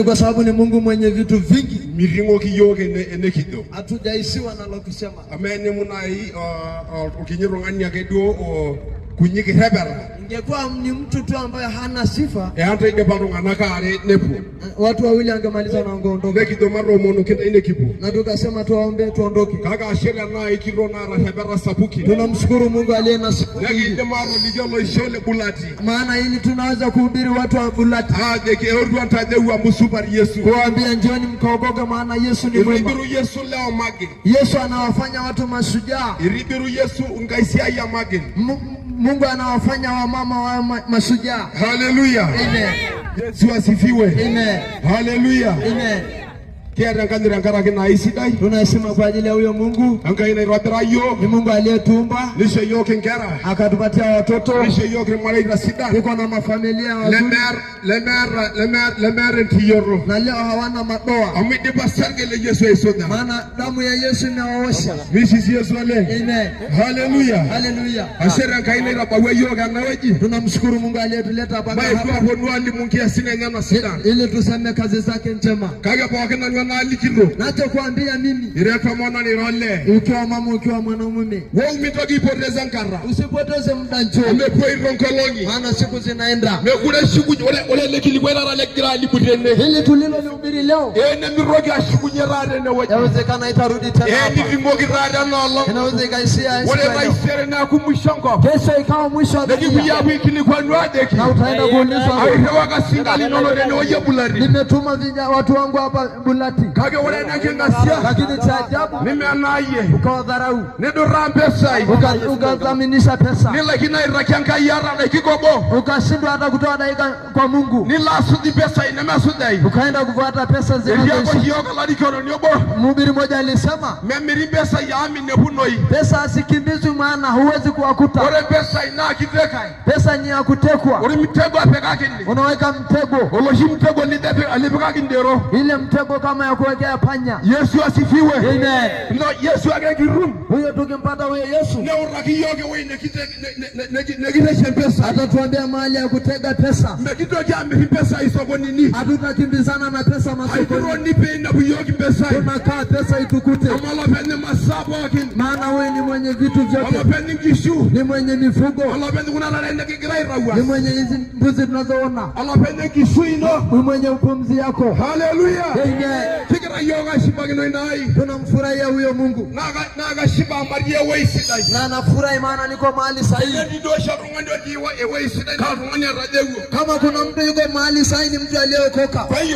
Kwa sababu ni Mungu mwenye vitu vingi. Miringo kiyoke ene kido. Hatujaisiwa na la kusema. Amene munai ukinyirongani yake dio kunyiki hebera. Ingekuwa ni mtu tu ambaye hana sifa. Hata inde bandu anakare nepo. Watu wawili angemaliza na ondoka. Neki do maro mono kita ine kipo. Na tukasema tuombe tuondoke. Kaka ashela na ikirona ra hebera sapuki. Tunamshukuru Mungu aliye na sifa. Neki inde maro lijolo ishole bulati. Maana ili tunaweza kuhubiri watu wa bulati. Deke ordu antaje wa musupar Yesu. Kuambia njoni mkaokoke maana Yesu ni mwema. Iribiru Yesu leo magi. Yesu anawafanya watu mashujaa. Iribiru Yesu ungaisia ya magi. Mungu anawafanya wamama wa mashujaa. Hallelujah. Amen. Yesu asifiwe. Amen. Hallelujah. Amen. Kiara ngandira ngaraki na isidai. Tunasema kwa ajili ya huyo Mungu. Angaina irotera yo. Ni Mungu aliyetumba. Lisho yoke ngera. Akatupatia watoto. Lisho yoke malaika sida. Tuko na mafamilia wazuri. Lemer ntiyoro. Na leo hawana madoa. Amide basarge le Yesu isoda. Maana damu ya Yesu inawaosha. Misi Yesu ale. Amen. Hallelujah. Hallelujah. Ashera kaina irabawe yoga na weji. Tunamshukuru Mungu aliyetuleta hapa. Kwa bonwa limungia sina nyama sida. Ili tuseme kazi zake njema. Kage kwa kina na alikiro. Nacho kuambia mimi. Ireta mwana ni role. Ukiwa mama ukiwa mwanamume. Wewe umetoki poteza nkara. Usipoteze muda njoo. Umepo ironkolongi. Maana siku zinaenda. Mekure siku ole lekili kwera lekira libutene. Hili tulilolihubiri leo. Ne mirogi ashiku nyerare ne waje. Yawezekana itarudi tena. Ni vingogi rada na Allah. Inaweza ikaishia. Wale raisere na kumushango. Kesho ikawa mwisho wa dunia. Ndio ya wiki ni kwa ndwade. Na utaenda kuulizwa. Aihewa kasingali nono ne waje bulari. Nimetuma watu wangu hapa bulati. Kage wale na kingasia. Lakini cha ajabu. Nimeanaye. Ukawadharau. Ne do rampesa. Ukadhaminisha pesa. Ni lakini irakianga yara na kikobo. Ukashindwa hata kutoa dakika kwa Mungu. Ni lasu di pesa inamesudai. Ukaenda kufuata pesa zinazoishi. Ndio yoga la dikono nyobo. Mhubiri mmoja alisema, "Memiri pesa ya ami ne hunoi." Pesa asikimbizwi maana huwezi kuwakuta. Ore pesa ina kiteka. Pesa ni ya kutekwa. Ore mtego apeka kindi. Unaweka mtego. Oloshi mtego ni depe alipeka kindero. Ile mtego kama ya kuwekea panya. Yesu asifiwe. Amen. No Yesu akakirum. Huyo tukimpata huyo Yesu. Ne uraki yoge wewe ne kite pesa. Atatuambia mahali ya kutega pesa. Mbekito jambi pesa isoko nini? Hatutakimbizana na pesa masokoni. Haiko ni pe na buyogi pesa. Tunakaa pesa itukute. Amala pende masabo akin. Maana wewe ni mwenye vitu vyote. Amala pende kishu. Ni mwenye mifugo. Amala pende kuna na nenda kikirai rawa. Ni mwenye hizi mbuzi tunazoona. Amala pende kishu ino. Ni mwenye upumzi yako. Hallelujah. Amen. Fikira yoga shibagino ndai. Tunamfurahia huyo Mungu. Naga shiba maria wewe sidai. Na nafurahi maana niko mahali sahihi. Ndio sharu ndio diwa wewe sidai. Kama kuna mtu yuko mahali sahihi ni mtu aliyeokoka. Kwa hiyo